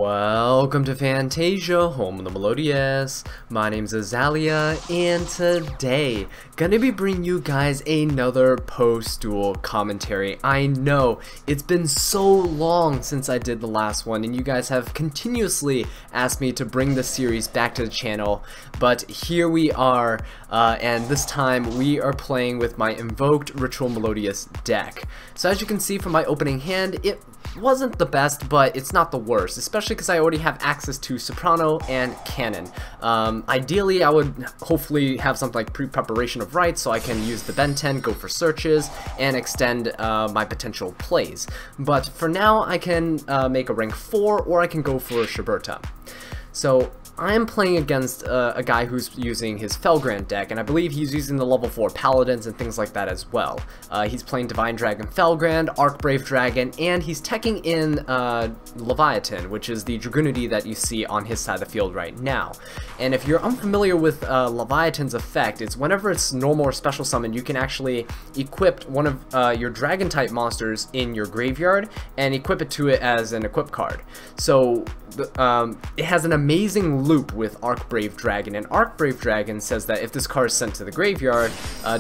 Welcome to Fantasia, home of the Melodious. My name's Azallea, and today, gonna be bringing you guys another post-duel commentary. I know, it's been so long since I did the last one, and you guys have continuously asked me to bring this series back to the channel, but here we are, and this time we are playing with my Invoked Ritual Melodious deck. So as you can see from my opening hand, it wasn't the best, but it's not the worst, especially because I already have access to soprano and canon. Ideally, I would hopefully have something like pre-preparation of rights so I can use the Ben 10, go for searches, and extend my potential plays. But for now, I can make a rank 4, or I can go for a Shiberta. So I am playing against a guy who's using his Felgrand deck, and I believe he's using the level 4 Paladins and things like that as well. He's playing Divine Dragon Felgrand, Archbrave Dragon, and he's teching in Leviathan, which is the Dragoonity that you see on his side of the field right now. And if you're unfamiliar with Leviathan's effect, it's whenever it's normal or special summon, you can actually equip one of your Dragon type monsters in your graveyard and equip it to it as an equip card. So it has an amazing loop with Archbrave Dragon, and Archbrave Dragon says that if this card is sent to the graveyard,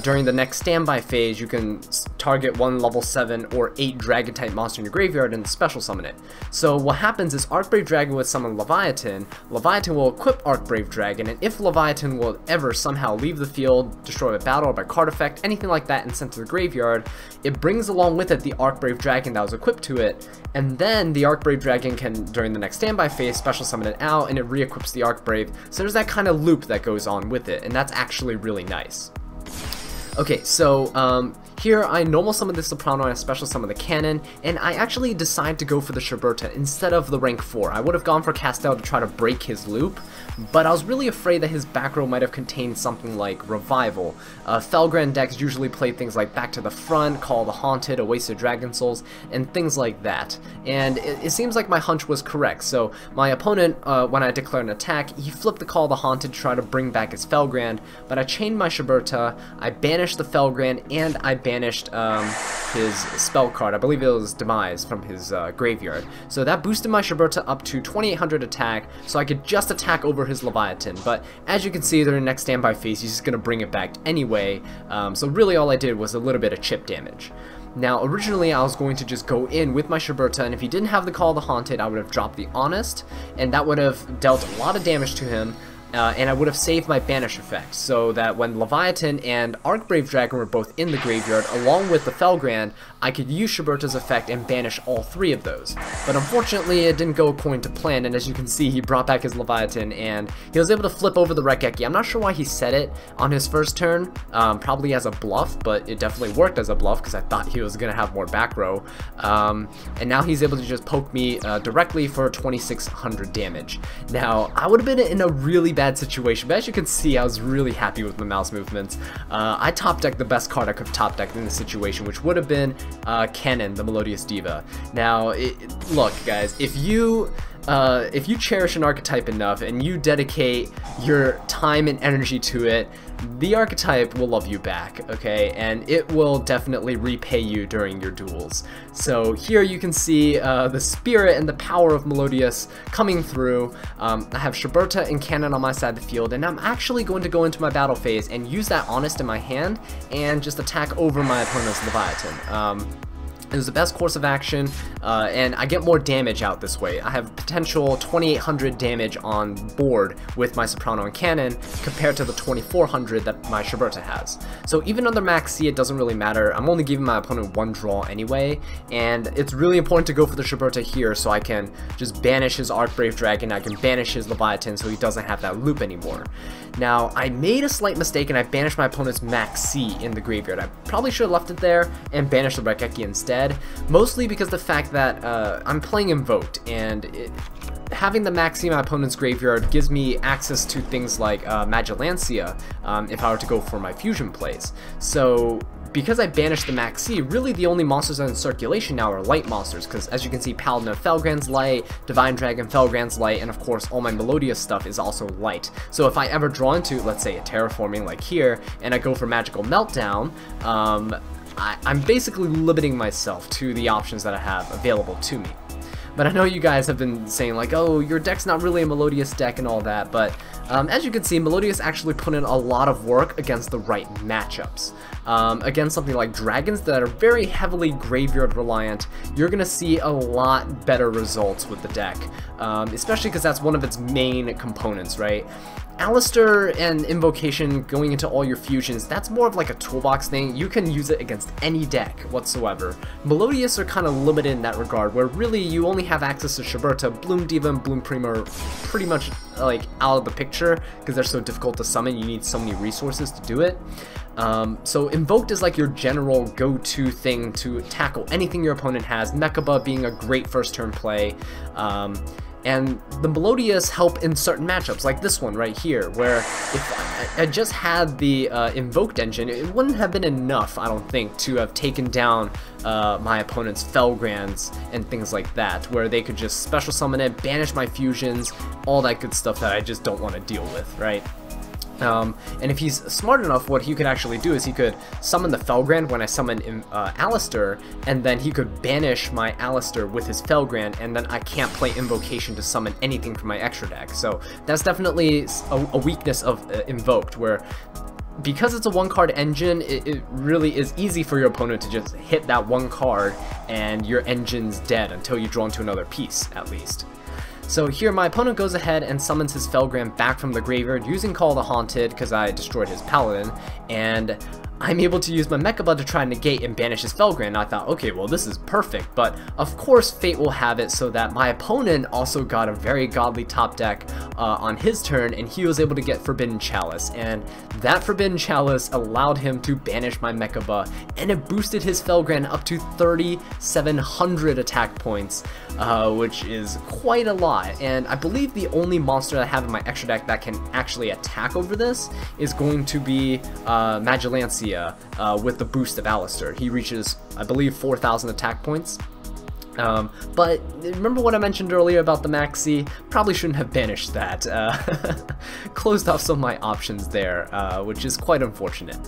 during the next standby phase, you can target one level 7 or 8 Dragon type monster in your graveyard and special summon it. So what happens is Archbrave Dragon would summon Leviathan, Leviathan will equip Archbrave Dragon, and if Leviathan will ever somehow leave the field, destroyed by battle or by card effect, anything like that, and sent to the graveyard, it brings along with it the Archbrave Dragon that was equipped to it, and then the Archbrave Dragon can, during the next standby phase, special summon it out, and it re-equips the Archbrave. So there's that kind of loop that goes on with it, and that's actually really nice. Okay, so here I normal summon the Soprano and I special summon the Cannon, and I actually decide to go for the Shiberta instead of the rank 4. I would have gone for Castel to try to break his loop, but I was really afraid that his back row might have contained something like Revival. Felgrand decks usually play things like Back to the Front, Call the Haunted, A Waste of Dragon Souls, and things like that. And it seems like my hunch was correct, so my opponent, when I declared an attack, he flipped the Call the Haunted to try to bring back his Felgrand, but I chained my Shiberta, I banished the Felgrand, and I banished his spell card. I believe it was Demise from his graveyard. So that boosted my Shiberta up to 2800 attack, so I could just attack over his Leviathan. But as you can see, during the next standby phase, he's just going to bring it back anyway. So really all I did was a little bit of chip damage. Now, originally I was going to just go in with my Shiberta, and if he didn't have the Call of the Haunted, I would have dropped the Honest, and that would have dealt a lot of damage to him. And I would have saved my banish effect, so that when Leviathan and Archbrave Dragon were both in the graveyard, along with the Felgrand, I could use Shiberta's effect and banish all 3 of those. But unfortunately, it didn't go according to plan, and as you can see, he brought back his Leviathan, and he was able to flip over the Rekeki. I'm not sure why he said it on his first turn, probably as a bluff, but it definitely worked as a bluff, because I thought he was going to have more back row. And now he's able to just poke me directly for 2600 damage. Now, I would have been in a really bad situation, but as you can see, I was really happy with my mouse movements. I top decked the best card I could have top decked in this situation, which would have been Cannon, the Melodious Diva. Now, look guys, if you cherish an archetype enough and you dedicate your time and energy to it, the archetype will love you back, okay? And it will definitely repay you during your duels. So here you can see the spirit and the power of Melodious coming through. I have Shiberta and Cannon on my side of the field, and I'm actually going to go into my battle phase and use that Honest in my hand and just attack over my opponent's Leviathan. It was the best course of action, and I get more damage out this way. I have potential 2800 damage on board with my Soprano and Cannon compared to the 2400 that my Shiberta has. So even under max C, it doesn't really matter. I'm only giving my opponent 1 draw anyway, and it's really important to go for the Shiberta here so I can just banish his Archbrave Dragon, I can banish his Leviathan so he doesn't have that loop anymore. Now, I made a slight mistake and I banished my opponent's max C in the graveyard. I probably should have left it there and banished the Rekeki instead, mostly because the fact that I'm playing Invoked, and having the max C in my opponent's graveyard gives me access to things like Magilancia if I were to go for my fusion plays. So because I banished the max C, really the only monsters that are in circulation now are light monsters, because as you can see, Paladin of Felgrand's light, Divine Dragon Felgrand's light, and of course all my Melodious stuff is also light. So if I ever draw into, let's say, a terraforming like here, and I go for Magical Meltdown, I'm basically limiting myself to the options that I have available to me. But I know you guys have been saying like, oh, your deck's not really a Melodious deck and all that, but as you can see, Melodious actually put in a lot of work against the right matchups. Against something like dragons that are very heavily graveyard reliant, you're going to see a lot better results with the deck, especially because that's one of its main components, right? Alistair and Invocation going into all your fusions, that's more of like a toolbox thing. You can use it against any deck whatsoever. Melodious are kind of limited in that regard, where really you only have access to Shiberta. Bloom Diva and Bloom Prima are pretty much like out of the picture because they're so difficult to summon. You need so many resources to do it. So Invoked is like your general go-to thing to tackle anything your opponent has, Mechaba being a great first turn play. And the Melodious help in certain matchups, like this one right here, where if I just had the Invoked engine, it wouldn't have been enough, I don't think, to have taken down my opponent's Felgrands and things like that, where they could just special summon it, banish my fusions, all that good stuff that I just don't want to deal with, right? And if he's smart enough, what he could actually do is he could summon the Felgrand when I summon Alistair, and then he could banish my Alistair with his Felgrand, and then I can't play Invocation to summon anything from my extra deck. So that's definitely a weakness of Invoked, where because it's a one-card engine, it really is easy for your opponent to just hit that one card, and your engine's dead until you draw into another piece, at least. So here my opponent goes ahead and summons his Felgrand back from the graveyard using Call of the Haunted because I destroyed his Paladin, and I'm able to use my Mechaba to try and negate and banish his Felgrand. I thought, okay, well this is perfect, but of course fate will have it so that my opponent also got a very godly top deck on his turn, and he was able to get Forbidden Chalice, and that Forbidden Chalice allowed him to banish my Mechaba, and it boosted his Felgrand up to 3,700 attack points, which is quite a lot. And I believe the only monster that I have in my extra deck that can actually attack over this is going to be Magilancia with the boost of Alistair. He reaches, I believe, 4,000 attack points. But remember what I mentioned earlier about the Maxi? Probably shouldn't have banished that. Closed off some of my options there, which is quite unfortunate.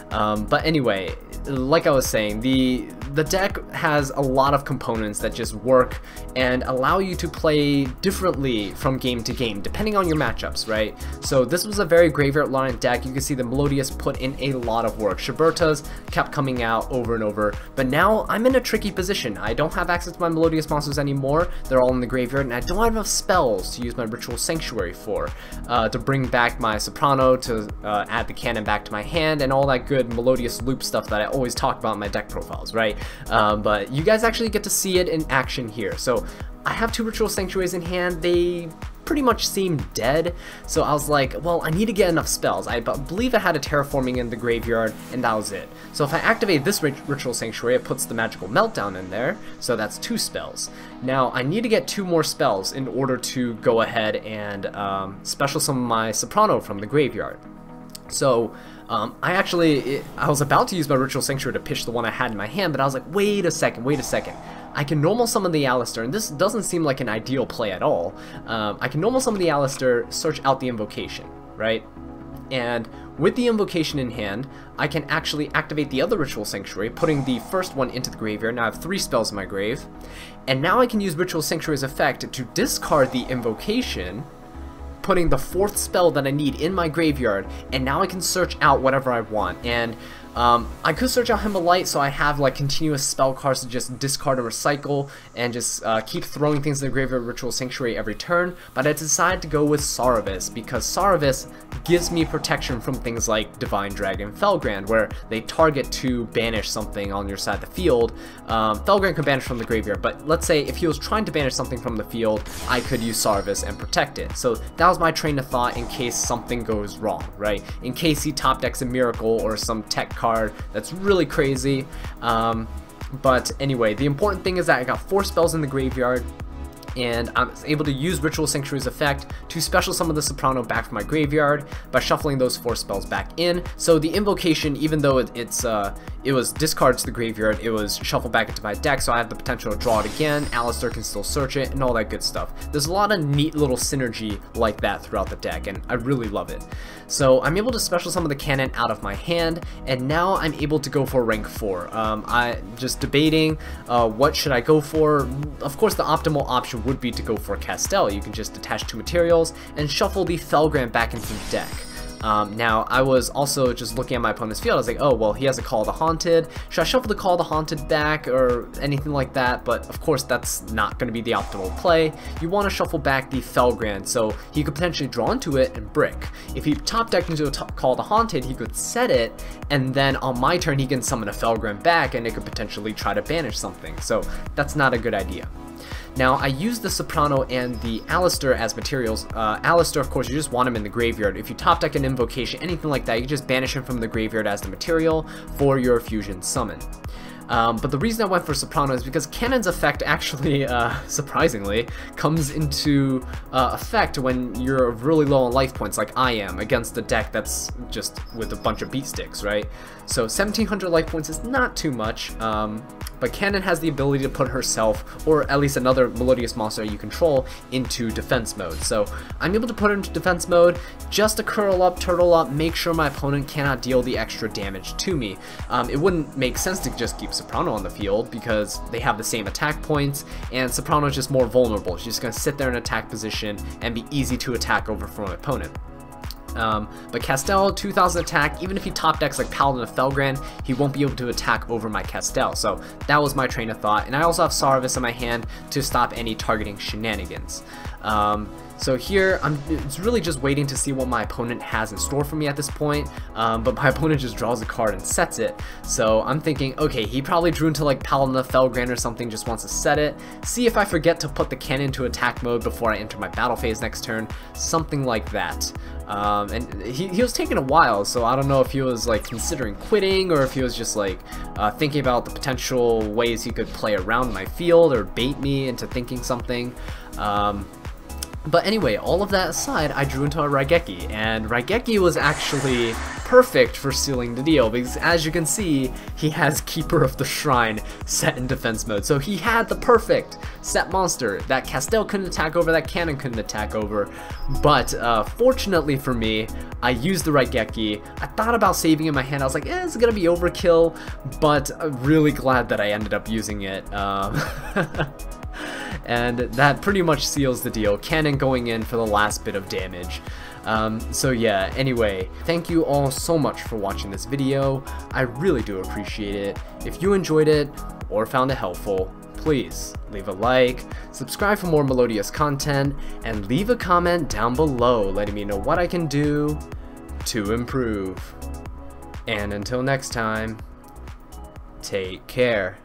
But anyway, like I was saying, the deck has a lot of components that just work and allow you to play differently from game to game, depending on your matchups, right? So this was a very graveyard reliant deck. You can see the Melodious put in a lot of work. Shibertas kept coming out over and over, but now I'm in a tricky position. I don't have access to my Melodious monsters anymore. They're all in the graveyard, and I don't have enough spells to use my Ritual Sanctuary for, to bring back my Soprano, to add the cannon back to my hand, and all that good Melodious loop stuff that I always talk about in my deck profiles, right? But you guys actually get to see it in action here. So I have 2 Ritual Sanctuaries in hand. They pretty much seem dead, so I was like, well, I need to get enough spells. I believe I had a Terraforming in the graveyard, and that was it. So if I activate this Ritual Sanctuary, it puts the Magical Meltdown in there, so that's 2 spells. Now, I need to get 2 more spells in order to go ahead and special summon my Soprano from the graveyard. So I was about to use my Ritual Sanctuary to pitch the one I had in my hand, but I was like, wait a second. I can normal summon the Alistair, and this doesn't seem like an ideal play at all. I can normal summon the Alistair, search out the Invocation, right? And with the Invocation in hand, I can actually activate the other Ritual Sanctuary, putting the first one into the graveyard. Now I have 3 spells in my grave, and now I can use Ritual Sanctuary's effect to discard the Invocation, putting the 4th spell that I need in my graveyard, and now I can search out whatever I want. And I could search out Himmelite, so I have like continuous spell cards to just discard and recycle and just keep throwing things in the graveyard Ritual Sanctuary every turn, but I decided to go with Saravis because Saravis gives me protection from things like Divine Dragon Felgrand, where they target to banish something on your side of the field. Felgrand can banish from the graveyard, but let's say if he was trying to banish something from the field, I could use Saravis and protect it. So that was my train of thought in case something goes wrong, right? In case he top decks a Miracle or some tech card that's really crazy. But anyway, the important thing is that I got 4 spells in the graveyard, and I'm able to use Ritual Sanctuary's effect to special summon the Soprano back from my graveyard by shuffling those 4 spells back in. So the Invocation, even though it it was discard to the graveyard, it was shuffle back into my deck, so I have the potential to draw it again, Alistair can still search it, and all that good stuff. There's a lot of neat little synergy like that throughout the deck, and I really love it. So I'm able to special summon the cannon out of my hand, and now I'm able to go for rank 4. I just debating what should I go for. Of course, the optimal option would be to go for Castell. You can just attach 2 materials and shuffle the Felgrand back into the deck. Now, I was also just looking at my opponent's field. I was like, oh, well, he has a Call of the Haunted. Should I shuffle the Call of the Haunted back or anything like that? But, of course, that's not going to be the optimal play. You want to shuffle back the Felgrand, so he could potentially draw into it and brick. If he top decked into a Call of the Haunted, he could set it, and then on my turn, he can summon a Felgrand back, and it could potentially try to banish something. So, that's not a good idea. Now, I use the Soprano and the Alistair as materials. Alistair, of course, you just want him in the graveyard. If you top deck an Invocation, anything like that, you can just banish him from the graveyard as the material for your fusion summon. But the reason I went for Soprano is because Cannon's effect actually, surprisingly, comes into effect when you're really low on life points like I am against a deck that's just with a bunch of beat sticks, right? So 1700 life points is not too much, but Cannon has the ability to put herself, or at least another Melodious monster you control, into defense mode. So I'm able to put her into defense mode just to curl up, turtle up, make sure my opponent cannot deal the extra damage to me. It wouldn't make sense to just keep Soprano on the field because they have the same attack points, and Soprano is just more vulnerable. She's just going to sit there in attack position and be easy to attack over from my opponent. But Castell, 2000 attack, even if he top decks like Paladin of Felgrand, he won't be able to attack over my Castell. So that was my train of thought, and I also have Sarvis in my hand to stop any targeting shenanigans. So here, it's really just waiting to see what my opponent has in store for me at this point, but my opponent just draws a card and sets it. So I'm thinking, okay, he probably drew into like Paladin of Felgrand or something, just wants to set it. See if I forget to put the cannon into attack mode before I enter my battle phase next turn, something like that. And he was taking a while, so I don't know if he was like considering quitting or if he was just like thinking about the potential ways he could play around my field or bait me into thinking something. But anyway, all of that aside, I drew into a Raigeki, and Raigeki was actually perfect for sealing the deal, because as you can see, he has Keeper of the Shrine set in defense mode. So he had the perfect set monster that Castell couldn't attack over, that Cannon couldn't attack over. But fortunately for me, I used the Raigeki. I thought about saving it in my hand. I was like, it's gonna be overkill, but I'm really glad that I ended up using it. And that pretty much seals the deal. Cannon going in for the last bit of damage. So yeah, anyway, thank you all so much for watching this video. I really do appreciate it. If you enjoyed it or found it helpful, please leave a like, subscribe for more Melodious content, and leave a comment down below letting me know what I can do to improve. And until next time, take care.